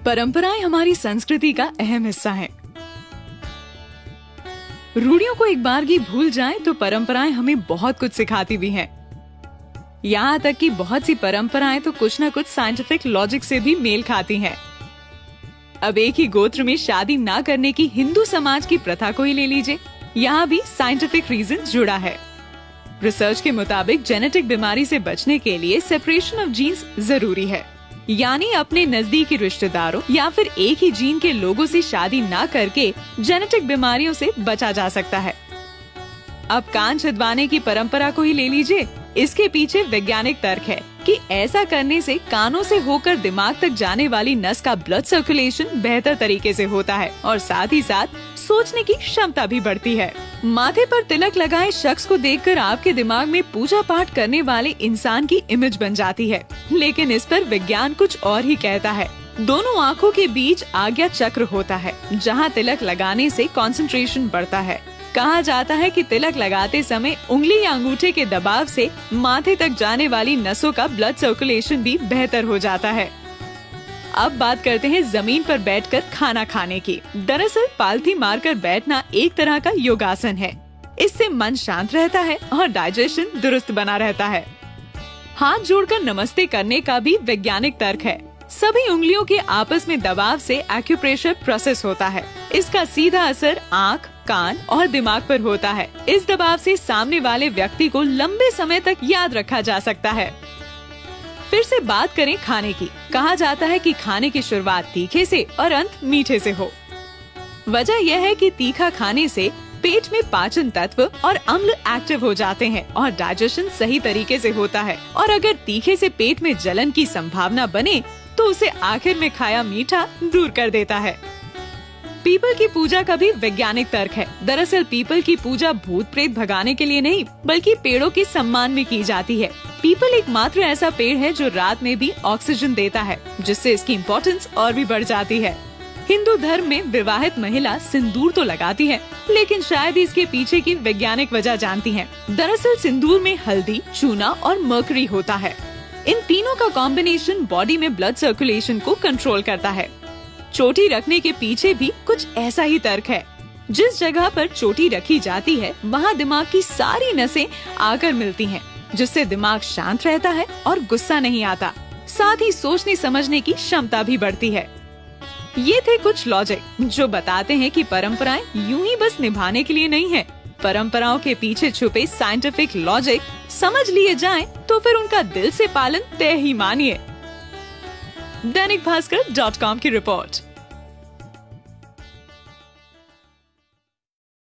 परंपराएं हमारी संस्कृति का अहम हिस्सा हैं। रूढ़ियों को एक बार की भूल जाएं तो परंपराएं हमें बहुत कुछ सिखाती भी हैं। यहाँ तक कि बहुत सी परंपराएं तो कुछ न कुछ साइंटिफिक लॉजिक से भी मेल खाती हैं। अब एक ही गोत्र में शादी ना करने की हिंदू समाज की प्रथा को ही ले लीजिए, यहाँ भी साइंटिफिक रीजन जुड़ा है। रिसर्च के मुताबिक जेनेटिक बीमारी से बचने के लिए सेपरेशन ऑफ जीन्स जरूरी है, यानी अपने नजदीकी रिश्तेदारों या फिर एक ही जीन के लोगों से शादी ना करके जेनेटिक बीमारियों से बचा जा सकता है। अब कान छिदवाने की परंपरा को ही ले लीजिए, इसके पीछे वैज्ञानिक तर्क है कि ऐसा करने से कानों से होकर दिमाग तक जाने वाली नस का ब्लड सर्कुलेशन बेहतर तरीके से होता है और साथ ही साथ सोचने की क्षमता भी बढ़ती है। माथे पर तिलक लगाए शख्स को देखकर आपके दिमाग में पूजा पाठ करने वाले इंसान की इमेज बन जाती है, लेकिन इस पर विज्ञान कुछ और ही कहता है। दोनों आँखों के बीच आज्ञा चक्र होता है, जहाँ तिलक लगाने से कंसंट्रेशन बढ़ता है। कहा जाता है कि तिलक लगाते समय उंगली या अंगूठे के दबाव से माथे तक जाने वाली नसों का ब्लड सर्कुलेशन भी बेहतर हो जाता है। अब बात करते हैं जमीन पर बैठकर खाना खाने की। दरअसल पालथी मारकर बैठना एक तरह का योगासन है। इससे मन शांत रहता है और डाइजेशन दुरुस्त बना रहता है। हाथ जोड़कर नमस्ते करने का भी वैज्ञानिक तर्क है। सभी उंगलियों के आपस में दबाव से एक्यूप्रेशर प्रोसेस होता है। इसका सीधा असर आँख, कान और दिमाग पर होता है। इस दबाव से सामने वाले व्यक्ति को लंबे समय तक याद रखा जा सकता है। फिर से बात करें खाने की। कहा जाता है कि खाने की शुरुआत तीखे से और अंत मीठे से हो। वजह यह है कि तीखा खाने से पेट में पाचन तत्व और अम्ल एक्टिव हो जाते हैं और डाइजेशन सही तरीके से होता है। और अगर तीखे से पेट में जलन की संभावना बने तो उसे आखिर में खाया मीठा दूर कर देता है। पीपल की पूजा का भी वैज्ञानिक तर्क है। दरअसल पीपल की पूजा भूत प्रेत भगाने के लिए नहीं, बल्कि पेड़ों के सम्मान में की जाती है। पीपल एकमात्र ऐसा पेड़ है जो रात में भी ऑक्सीजन देता है, जिससे इसकी इम्पोर्टेंस और भी बढ़ जाती है। हिंदू धर्म में विवाहित महिला सिंदूर तो लगाती है, लेकिन शायद इसके पीछे की वैज्ञानिक वजह जानती है। दरअसल सिंदूर में हल्दी, चूना और मर्करी होता है। इन तीनों का कॉम्बिनेशन बॉडी में ब्लड सर्कुलेशन को कंट्रोल करता है। चोटी रखने के पीछे भी कुछ ऐसा ही तर्क है। जिस जगह पर चोटी रखी जाती है वहाँ दिमाग की सारी नसें आकर मिलती हैं, जिससे दिमाग शांत रहता है और गुस्सा नहीं आता। साथ ही सोचने समझने की क्षमता भी बढ़ती है। ये थे कुछ लॉजिक जो बताते हैं कि परंपराएं यूं ही बस निभाने के लिए नहीं है। परंपराओं के पीछे छुपे साइंटिफिक लॉजिक समझ लिए जाएं तो फिर उनका दिल से पालन तय ही मानिए। दैनिक भास्कर.com की रिपोर्ट।